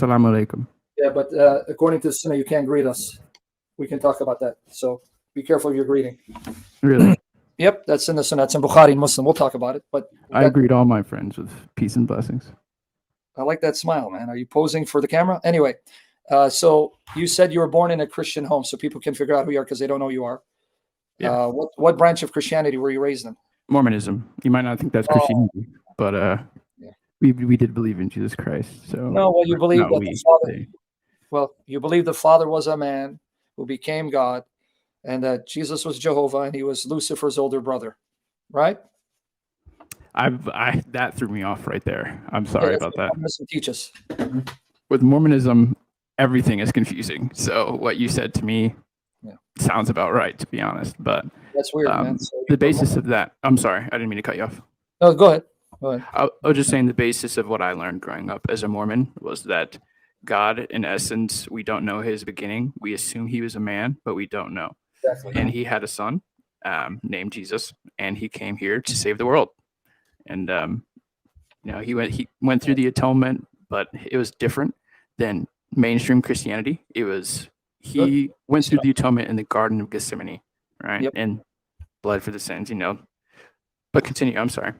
Assalamu alaikum. Yeah, but according to the Sunnah, you can't greet us. We can talk about that. So be careful of your greeting. Really? Yep, that's in the Sunnah. That's in Bukhari and Muslim. We'll talk about it. But I greet all my friends with peace and blessings. I like that smile, man. Are you posing for the camera? Anyway, so you said you were born in a Christian home, so people can figure out who you are because they don't know who you are. Yeah. What branch of Christianity were you raised in? Mormonism. You might not think that's Christianity, but we did believe in Jesus Christ. So no, well, you believe that the Father. they- Well, you believe the Father was a man who became God, and that Jesus was Jehovah, and he was Lucifer's older brother, right? that threw me off right there. I'm sorry about that. Mormonism teaches. With Mormonism, everything is confusing. So what you said to me sounds about right, to be honest. But that's weird, man. So the basis of that. I'm sorry, I didn't mean to cut you off. No, go ahead. I was just saying the basis of what I learned growing up as a Mormon was that God, in essence, we don't know his beginning. We assume he was a man, but we don't know. Exactly. And he had a son named Jesus, and he came here to save the world. And he went through the atonement, but it was different than mainstream Christianity. He went through the atonement in the Garden of Gethsemane, right? Yep. And bled for the sins, But continue. I'm sorry.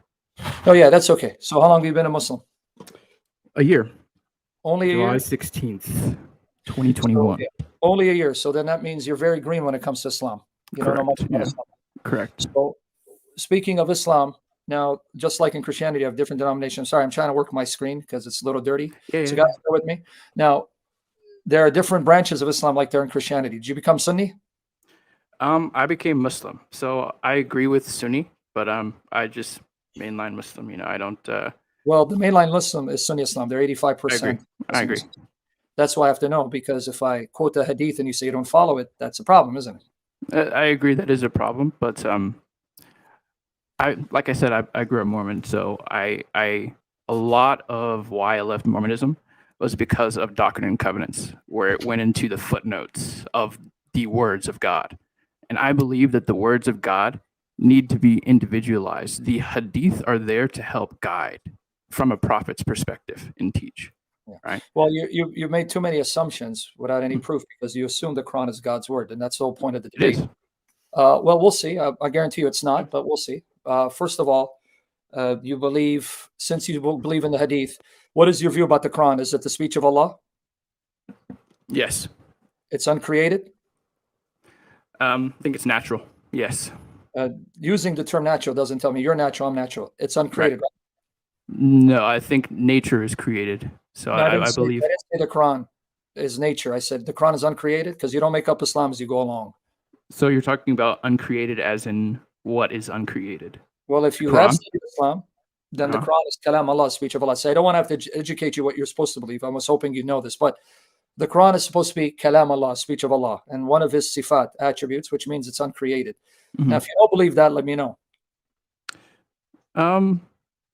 Oh yeah, that's okay. So how long have you been a Muslim? A year. Only a July year? 16th, 2021. So, only a year. So then that means you're very green when it comes to Islam. You don't know much about Islam. Correct. So speaking of Islam, now, just like in Christianity, you have different denominations. Sorry, I'm trying to work my screen because it's a little dirty. So guys, bear with me. Now, there are different branches of Islam like there in Christianity. Did you become Sunni? I became Muslim. So I agree with Sunni, but I just mainline Muslim. I don't... Well, the mainline Muslim is Sunni Islam. They're 85%. I agree. That's why I have to know, because if I quote a hadith and you say you don't follow it, that's a problem, isn't it? I agree that is a problem, but like I said, I grew up Mormon, so a lot of why I left Mormonism was because of Doctrine and Covenants, where it went into the footnotes of the words of God. And I believe that the words of God need to be individualized. The hadith are there to help guide from a prophet's perspective and teach. Yeah. Right. Well, you made too many assumptions without any proof, because you assume the Quran is God's word, and that's the whole point of the debate. It is. Well, we'll see. I guarantee you it's not, but we'll see. First of all, you believe, since you believe in the hadith, what is your view about the Quran? Is it the speech of Allah? Yes. It's uncreated? I think it's natural. Yes. Using the term natural doesn't tell me you're natural, I'm natural. It's uncreated, right? No, I think nature is created. So no, I believe... I didn't say the Quran is nature. I said the Quran is uncreated, because you don't make up Islam as you go along. So you're talking about uncreated as in what is uncreated? Well, if you have studied Islam, then the Quran is Kalam Allah, speech of Allah. So I don't want to have to educate you what you're supposed to believe. I was hoping you know this, but the Quran is supposed to be Kalam Allah, speech of Allah, and one of his sifat, attributes, which means it's uncreated. Mm-hmm. Now, if you don't believe that, let me know.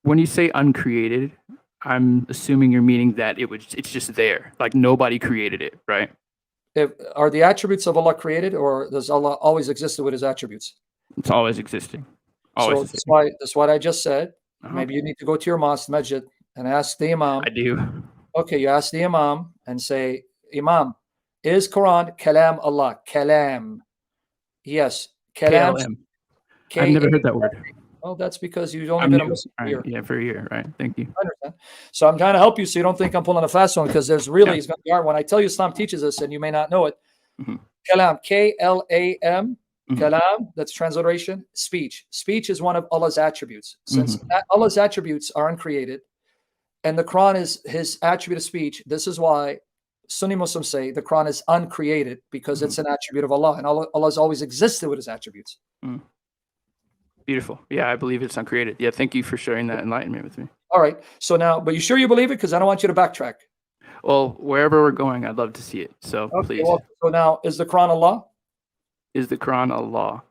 When you say uncreated, I'm assuming you're meaning that it's just there, like nobody created it, right? Are the attributes of Allah created, or does Allah always existed with his attributes? It's always existing. Always existing. That's what I just said. Maybe you need to go to your mosque, masjid, and ask the imam. I do. Okay, you ask the imam and say, Imam, is Quran Kalam Allah? Kalam. Yes. Kalam. I've never heard that word. Well, that's because you've only been a Muslim for a year. Yeah, for a year, right? Thank you. I understand. So I'm trying to help you so you don't think I'm pulling a fast one, because there's really, it's going to be hard. When I tell you Islam teaches us, and you may not know it, Kalam, K-L-A-M, Kalam, that's transliteration, speech. Speech is one of Allah's attributes. Since Allah's attributes are uncreated, and the Quran is his attribute of speech, this is why Sunni Muslims say the Quran is uncreated, because it's an attribute of Allah, and Allah has always existed with his attributes. Beautiful. Yeah, I believe it's uncreated. Yeah, thank you for sharing that enlightenment with me. All right. So now, but you sure you believe it? Because I don't want you to backtrack. Well, wherever we're going, I'd love to see it. So please. Well, so now, is the Quran Allah? Is the Quran Allah?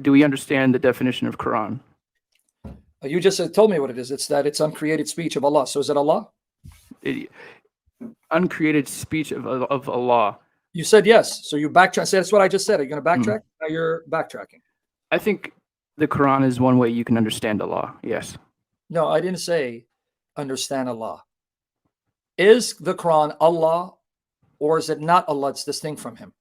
Do we understand the definition of Quran? You just told me what it is. It's that it's uncreated speech of Allah. So is it Allah? Uncreated speech of Allah. You said yes. So you backtrack. Say that's what I just said. Are you going to backtrack? Now you're backtracking. I think the Quran is one way you can understand Allah. Yes. No, I didn't say understand Allah. Is the Quran Allah, or is it not Allah? It's distinct from Him.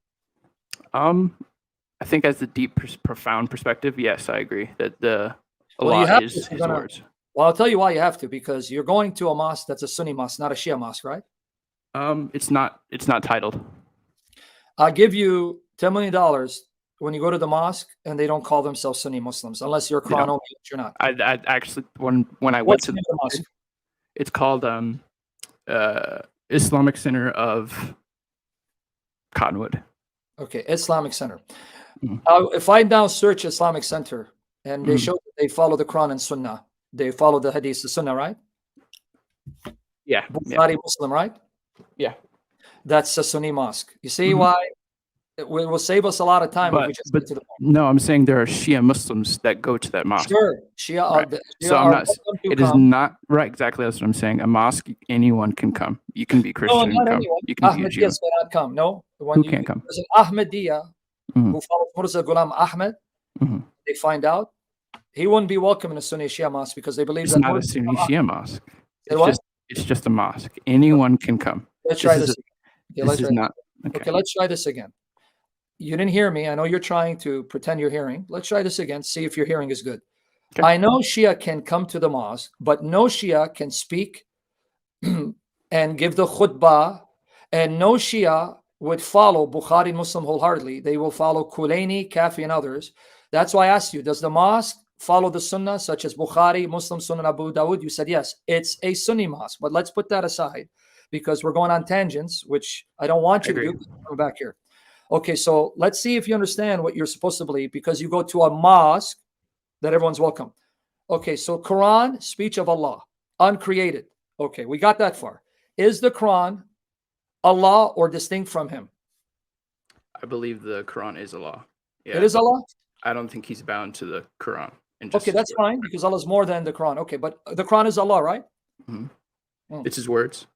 I think as the deep, profound perspective, yes, I agree that the Well, you Allah have is to. His words. Well, I'll tell you why you have to, because you're going to a mosque that's a Sunni mosque, not a Shia mosque, right? It's not titled. I'll give you $10 million when you go to the mosque and they don't call themselves Sunni Muslims, unless you're Quran only, which you're not. I actually when I went What's to the name of the mosque? it's called Islamic Center of Cottonwood. Okay, Islamic Center. Mhm. If I now search Islamic Center and they Mhm. show that they follow the Quran and Sunnah, they follow the Hadith, the Sunnah, right? Yeah. Bukhari Muslim, right? Yeah. That's a Sunni mosque. You see Mhm. why? It will save us a lot of time if we just get to the point. No, I'm saying there are Shia Muslims that go to that mosque. Sure, Shia Right. Shia So I'm are not. welcome to It is come. not right. Exactly, that's what I'm saying. A mosque, anyone can come. You can be Christian No, and not come. anyone. You can be a Jew. Ahmadiyyas cannot come. No, Who can't come? there's an Ahmadiyya Mhm. who follows Mirza Ghulam Ahmed. Mhm. They find out he wouldn't be welcome in a Sunni Shia mosque because they believe It's that not a Mirza Sunni Ghulam Shia mosque. Ahmed- It's just a mosque. Anyone can come. Let's try this. This is not Okay, let's try this again. You didn't hear me. I know you're trying to pretend you're hearing. Let's try this again. See if your hearing is good. Okay. I know Shia can come to the mosque, but no Shia can speak and give the khutbah, and no Shia would follow Bukhari Muslim wholeheartedly. They will follow Kulaini, Kafi, and others. That's why I asked you, does the mosque follow the Sunnah, such as Bukhari, Muslim, Sunan Abu Dawud? You said yes. It's a Sunni mosque, but let's put that aside because we're going on tangents, which I don't want you to do. Come back here. Okay, so let's see if you understand what you're supposed to believe, because you go to a mosque that everyone's welcome. Okay, so Quran, speech of Allah, uncreated. Okay, we got that far. Is the Quran Allah or distinct from Him? I believe the Quran is Allah. Yeah, it is Allah? I don't think He's bound to the Quran. Okay, that's fine, because Allah is more than the Quran. Okay, but the Quran is Allah, right? Mm-hmm. It's His words.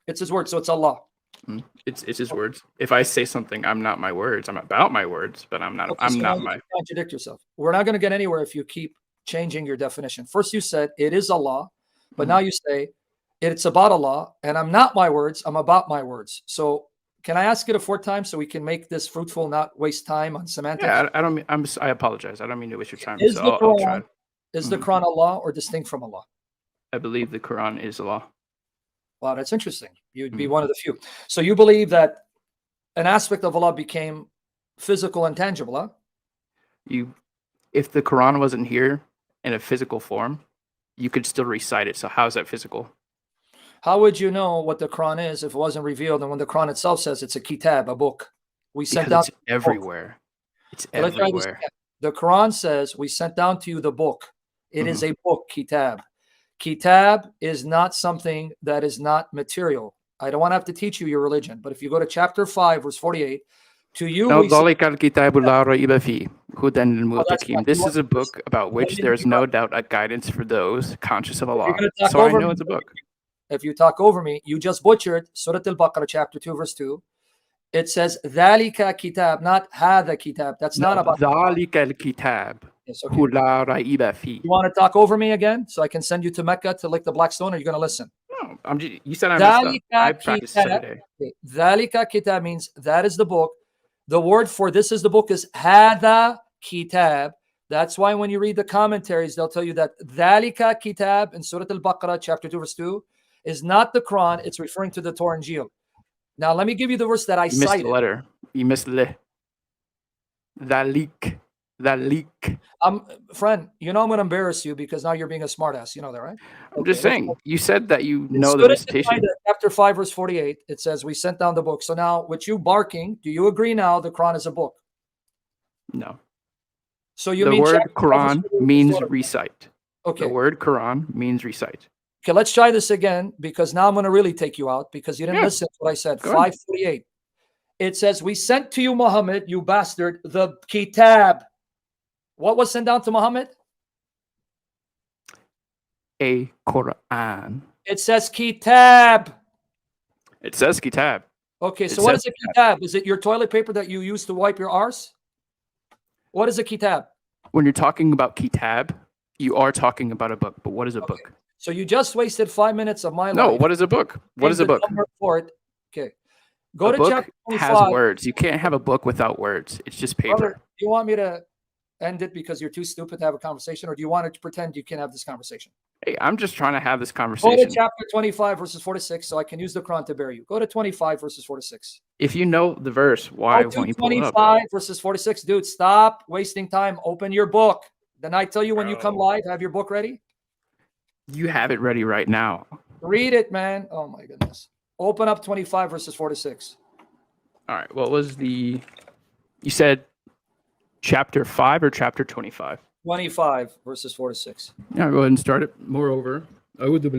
It's His words, so it's Allah. Mm-hmm. It's His words. If I say something, I'm not my words. I'm about my words, but I'm not. Okay, I'm not you my. contradict yourself. We're not going to get anywhere if you keep changing your definition. First, you said it is Allah, but now you say it's about Allah, and I'm not my words. I'm about my words. So, can I ask it a fourth time so we can make this fruitful, not waste time on semantics? Yeah, I don't mean. I apologize. I don't mean to waste your time. Is So the I'll try. Is the Quran Allah or distinct from Allah? I believe the Quran is Allah. Wow, that's interesting. You'd be one of the few. So you believe that an aspect of Allah became physical and tangible, huh? If the Quran wasn't here in a physical form, you could still recite it. So how is that physical? How would you know what the Quran is if it wasn't revealed? And when the Quran itself says it's a kitab, a book, we sent down. It's everywhere. It's everywhere. The Quran says we sent down to you the book. It is a book, kitab. Kitab is not something that is not material. I don't want to have to teach you your religion, but if you go to chapter 5, verse 48, to you this is a book about which there is no doubt a guidance for those conscious of Allah. So I know it's a book. If you talk over me, you just butchered Surah Al-Baqarah, chapter 2, verse 2. It says Dhalika kitab, not Hadha kitab. That's not about Dhalika kitab. Yes, okay. You You want to talk over me again so I can send you to Mecca to lick the black stone, or are you going to listen? No, you said I messed up. I practiced every day. Dhalika kitab means that is the book. The word for this is the book is Hadha kitab. That's why when you read the commentaries, they'll tell you that Dhalika kitab in Surah Al-Baqarah, chapter 2, verse 2, is not the Quran. It's referring to the Torah and Injil. Now, let me give you the verse that I cited. You missed the letter. You missed the Dhalik. Friend, you know I'm going to embarrass you because now you're being a smartass. You know that, right? I'm just saying. You said that you know the recitation. Chapter 5, verse 48, it says, we sent down the book. So now, with you barking, do you agree now the Quran is a book? No. So you the mean word Quran means recite. Okay. The word Quran means recite. Okay, let's try this again, because now I'm going to really take you out because you didn't listen to what I said. 548. It says, we sent to you, Muhammad, you bastard, the kitab. What was sent down to Muhammad? A Quran. It says kitab. It says kitab. Okay, so what is a kitab? Is it your toilet paper that you use to wipe your arse? What is a kitab? When you're talking about kitab, you are talking about a book. But what is a book? So you just wasted 5 minutes of my No, life. what is a book? What is a book? For it. Okay. Go A to book chapter has 25. words. You can't have a book without words. It's just paper. Brother, do you want me to end it because you're too stupid to have a conversation, or do you want to pretend you can have this conversation? Hey, I'm just trying to have this Go conversation. to chapter 25, verses 4 to 6, so I can use the Quran to bear you. Go to 25, verses 4 to 6. If you know the verse, why Go won't to you pull it up? 25, verses 4 to 6. Dude, stop wasting time. Open your book. Then I tell you when you come live, have your book ready. You have it ready right now. Read it, man. Oh, my goodness. Open up 25, verses 4 to 6. All right. What was the... You said chapter 5 or chapter 25? 25, verses 4 to 6. Yeah, go ahead and start it. Moreover, moreover,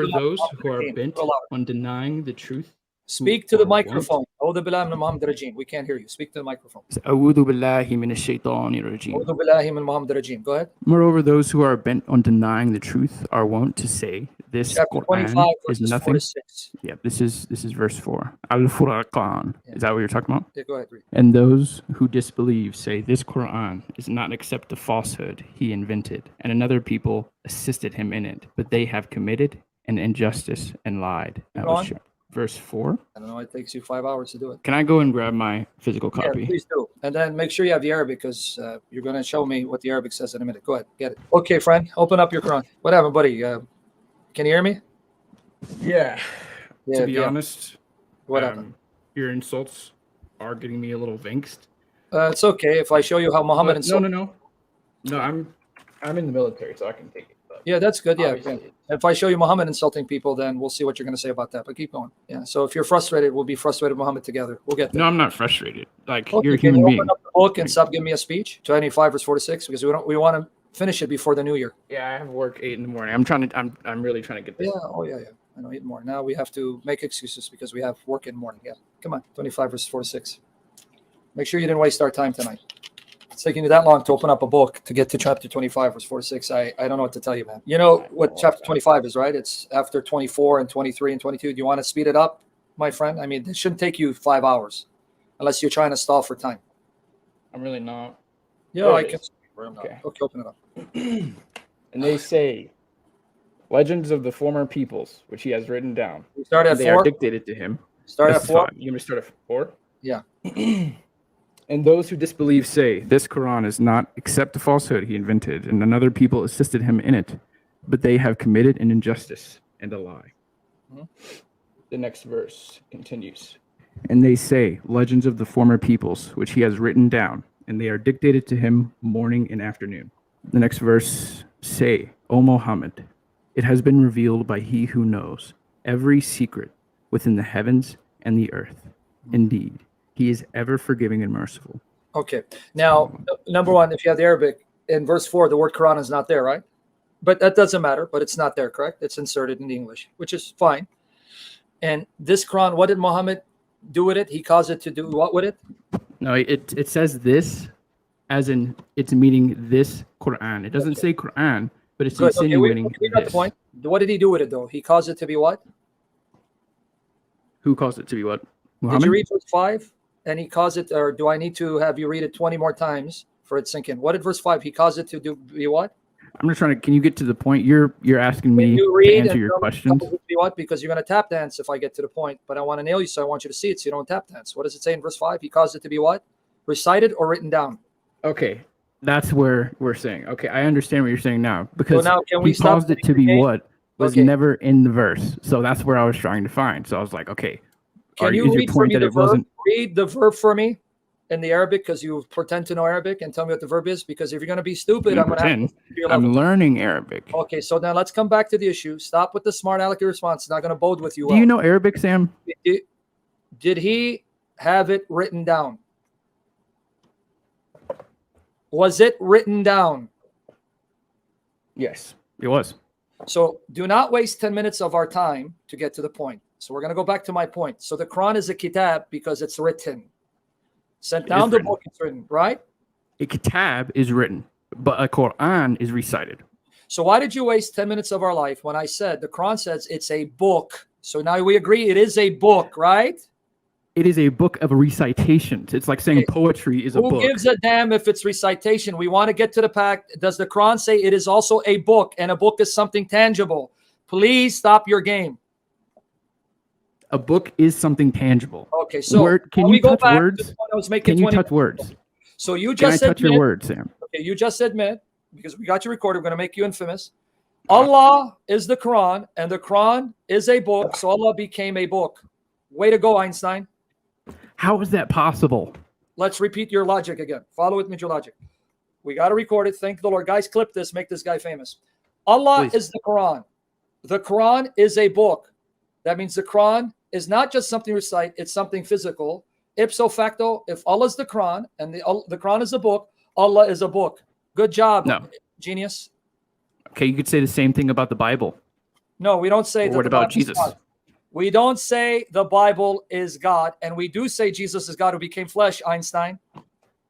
those who are bent on denying the truth. Speak to the microphone. We can't hear you. Speak to the microphone. Go ahead. Moreover, those who are bent on denying the truth are wont to say, this Chapter 25, is verses 4 nothing. to 6. Yeah, this is verse 4. Al-Furqan. Is that what you're talking about? Yeah, go ahead, read. And those who disbelieve say this Quran is not except a falsehood he invented, and another people assisted him in it, but they have committed an injustice and lied. That was verse 4. I don't know. It takes you 5 hours to do it. Can I go and grab my physical copy? Yeah, please do. And then make sure you have the Arabic, because you're going to show me what the Arabic says in a minute. Go ahead. Get it. Okay, friend. Open up your Quran. What happened, buddy? Can you hear me? Yeah. To be honest, what happened? Your insults are getting me a little vexed. It's okay if I show you how Muhammad insulted. No, I'm in the military, so I can take it. Yeah, that's good. Yeah. If I show you Muhammad insulting people, then we'll see what you're going to say about that. But keep going. Yeah. So if you're frustrated, we'll be frustrated with Muhammad together. We'll get there. No, I'm not frustrated. Like, okay, you're a human being. Open up the book and stop giving me a speech. 25 verse 4 to 6, because we want to finish it before the new year. Yeah, I have work 8 in the morning. I'm really trying to get this. Yeah. Oh yeah. I know 8 more. Now we have to make excuses because we have work in the morning. Yeah. Come on. 25 verse 4 to 6. Make sure you didn't waste our time tonight. It's taking you that long to open up a book to get to chapter 25, verse 4 to 6. I don't know what to tell you, man. You know what chapter 25 is, right? It's after 24 and 23 and 22. Do you want to speed it up, my friend? I mean, it shouldn't take you 5 hours unless you're trying to stall for time. I'm really not. Yeah, I can. Okay, open it up. And they say, legends of the former peoples, which he has written down. We start at 4. They are dictated to him. Start at 4. You want me to start at 4? Yeah. And those who disbelieve say, this Quran is not except a falsehood he invented, and another people assisted him in it, but they have committed an injustice and a lie. Mm-hmm. The next verse continues. And they say, legends of the former peoples, which he has written down, and they are dictated to him morning and afternoon. The next verse say, O Muhammad, it has been revealed by he who knows every secret within the heavens and the earth. Indeed, he is ever forgiving and merciful. Okay. Now, number one, if you have the Arabic, in verse 4, the word Quran is not there, right? But that doesn't matter, but it's not there, correct? It's inserted in the English, which is fine. And this Quran, what did Muhammad do with it? He caused it to do what with it? No, it says this as in it's meaning this Quran. It doesn't say Quran, but it's insinuating we got the point. What did he do with it, though? He caused it to be what? Who caused it to be what? Muhammad? Did you read verse 5? And he caused it, or do I need to have you read it 20 more times for it to sink in? What did verse 5? He caused it to do be what? I'm just trying to. Can you get to the point? You're asking me to answer your questions. Be what? Because you're going to tap dance if I get to the point. But I want to nail you, so I want you to see it, so you don't tap dance. What does it say in verse 5? He caused it to be what? Recited or written down? Okay, that's where we're saying. Okay, I understand what you're saying now, because so now, can we he caused it to be what was never in the verse. So that's where I was trying to find. So I was like, okay. Can you read for me the verb? Read the verb for me in the Arabic, because you pretend to know Arabic, and tell me what the verb is. Because if you're going to be stupid, I'm going to I'm learning Arabic. Okay, so now let's come back to the issue. Stop with the smart alecky response. It's not going to bode with you. Do you know Arabic, Sam? Did he have it written down? Was it written down? Yes, it was. So do not waste 10 minutes of our time to get to the point. So we're going to go back to my point. So the Quran is a kitab because it's written. Sent down the book, it's written, right? A kitab is written, but a Quran is recited. So why did you waste 10 minutes of our life when I said the Quran says it's a book? So now we agree it is a book, right? It is a book of recitations. It's like saying poetry is a book. Who gives a damn if it's recitation? We want to get to the fact. Does the Quran say it is also a book, and a book is something tangible? Please stop your game. A book is something tangible. Okay, so can you touch words? Can you touch words? So you just touch your words, Sam? Okay, you just admit, because we got you recorded, we're going to make you infamous. Allah is the Quran, and the Quran is a book, so Allah became a book. Way to go, Einstein. How is that possible? Let's repeat your logic again. Follow with me, your logic. We got to record it. Thank the Lord. Guys, clip this. Make this guy famous. Allah is the Quran. The Quran is a book. That means the Quran is not just something to recite. It's something physical. Ipso facto, if Allah is the Quran and the Quran is a book, Allah is a book. Good job, genius. Okay, you could say the same thing about the Bible. No, we don't say that. What about Jesus? We don't say the Bible is God, and we do say Jesus is God who became flesh, Einstein.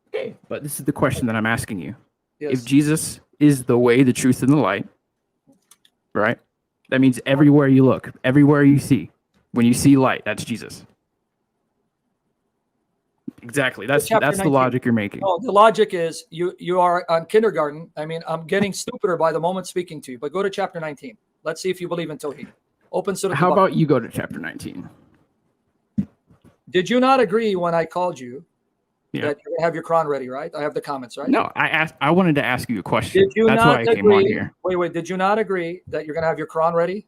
Okay, but this is the question that I'm asking you. Yes. If Jesus is the way, the truth, and the light, right? That means everywhere you look, everywhere you see, when you see light, that's Jesus. Exactly. That's the logic you're making. No, the logic is you are on kindergarten. I mean, I'm getting stupider by the moment speaking to you, but go to chapter 19. Let's see if you believe in Tawheed. Open Surah. How about you go to chapter 19? Did you not agree when I called you that you're going to have your Quran ready, right? I have the comments, right? No, I wanted to ask you a question. Did you That's not why I came on here. Wait. Did you not agree that you're going to have your Quran ready?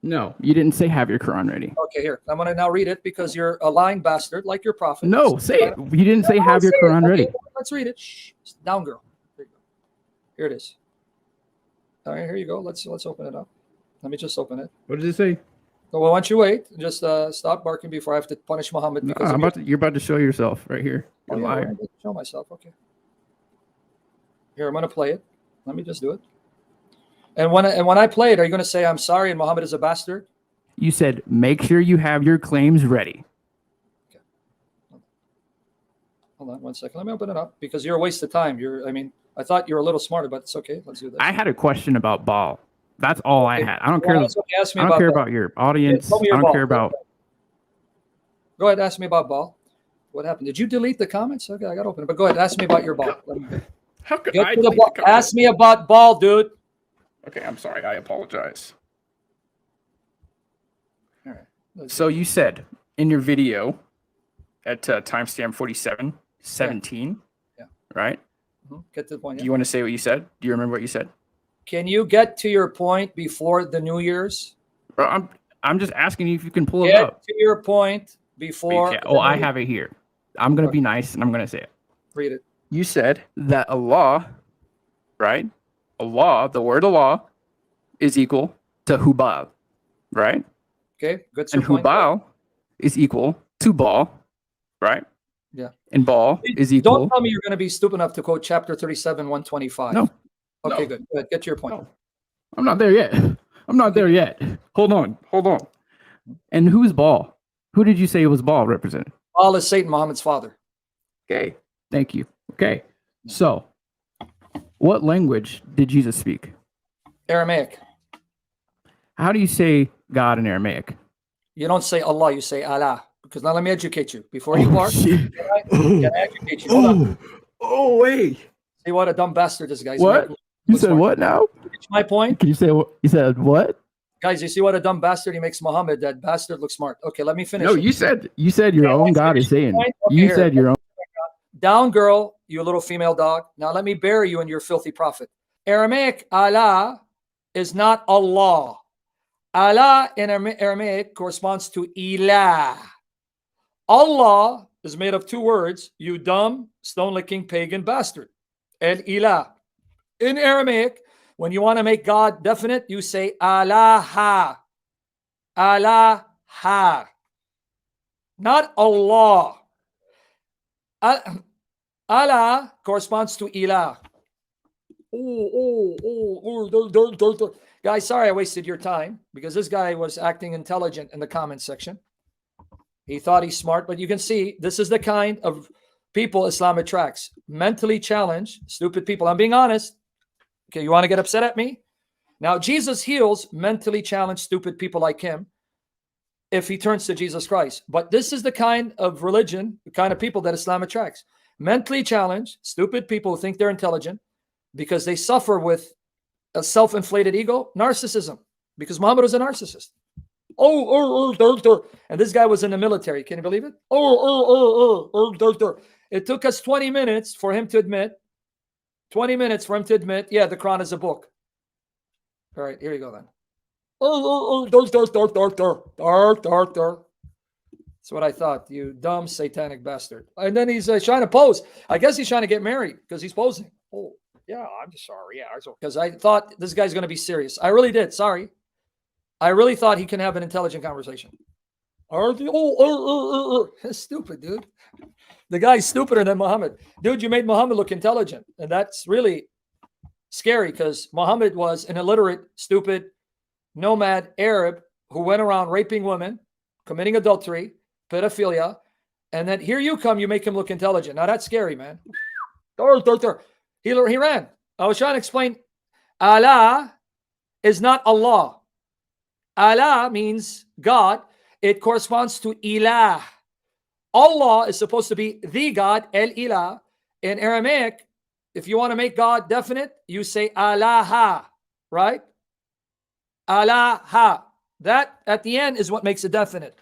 No, you didn't say have your Quran ready. Okay, here. I'm going to now read it because you're a lying bastard like your prophet. No, say it. You didn't say have your Quran ready. Let's read it. Shh. Down, girl. Here you go. Here it is. All right, here you go. Let's open it up. Let me just open it. What does it say? Well, why don't you wait? Just stop barking before I have to punish Muhammad. Because you're about to show yourself right here. You're a liar. Show myself. Okay. Here, I'm going to play it. Let me just do it. And when I play it, are you going to say I'm sorry and Muhammad is a bastard? You said make sure you have your claims ready. Okay. Hold on 1 second. Let me open it up because you're a waste of time. I thought you were a little smarter, but it's okay. Let's do this. I had a question about Baal. That's all I had. I don't care. I don't care about your audience. I don't care about. Go ahead. Ask me about Baal. What happened? Did you delete the comments? Okay, I got to open it. But go ahead. Ask me about your Baal. How could I delete the comments? Ask me about Baal, dude. Okay, I'm sorry. I apologize. All right. So you said in your video at timestamp 47:17, right? Get to the point. Do you want to say what you said? Do you remember what you said? Can you get to your point before the New Year's? Bro, I'm just asking you if you can pull it Get up. to your point before. I have it here. I'm going to be nice and I'm going to say it. Read it. You said that Allah, right? Allah, the word Allah, is equal to Hubal, right? Okay, good. And Hubal is equal to Baal, right? Yeah. And Baal is equal. Don't tell me you're going to be stupid enough to quote chapter 37, 125. No. Okay, good. Get to your point. No. I'm not there yet. I'm not there yet. Hold on. And who's Baal? Who did you say was Baal represented? Baal is Satan, Muhammad's father. Okay. Thank you. Okay. So, what language did Jesus speak? Aramaic. How do you say God in Aramaic? You don't say Allah, you say Allah. Because now let me educate you. Before you bark, can I educate you? Hold on. Oh, wait. See what a dumb bastard this guy is. What? You said what now? My point? Can you say what? You said what? Guys, you see what a dumb bastard he makes Muhammad? That bastard looks smart. Okay, let me finish. No, you said your own God is saying. Okay, you said your own. Down, girl, you little female dog. Now let me bury you in your filthy prophet. Aramaic Allah is not Allah. Allah in Aramaic corresponds to Ilah. Allah is made of two words, you dumb, stone-licking pagan bastard. And Ilah. In Aramaic, when you want to make God definite, you say Allah. Allah. Not Allah. Allah corresponds to Ilah. Guys, sorry I wasted your time because this guy was acting intelligent in the comment section. He thought he's smart, but you can see this is the kind of people Islam attracts. Mentally challenged, stupid people. I'm being honest. Okay, you want to get upset at me? Now, Jesus heals mentally challenged, stupid people like him. if he turns to Jesus Christ. But this is the kind of religion, the kind of people that Islam attracts. Mentally challenged, stupid people who think they're intelligent because they suffer with a self-inflated ego, narcissism, because Muhammad was a narcissist. And this guy was in the military. Can you believe it? It took us 20 minutes for him to admit, yeah, the Quran is a book. All right, here you go then. That's what I thought, you dumb satanic bastard. And then he's trying to pose. I guess he's trying to get married because he's posing. Oh, yeah, I'm sorry. Yeah, because I thought this guy's going to be serious. I really did. Sorry. I really thought he can have an intelligent conversation. Stupid, dude. The guy's stupider than Muhammad. Dude, you made Muhammad look intelligent. And that's really scary because Muhammad was an illiterate, stupid, nomad Arab who went around raping women, committing adultery, pedophilia, and then here you come, you make him look intelligent. Now that's scary, man. He ran. I was trying to explain Allah is not Allah. Allah means God. It corresponds to Ilah. Allah is supposed to be the God, El Ilah. In Aramaic, if you want to make God definite, you say Allah, right? Allah. That at the end is what makes it definite.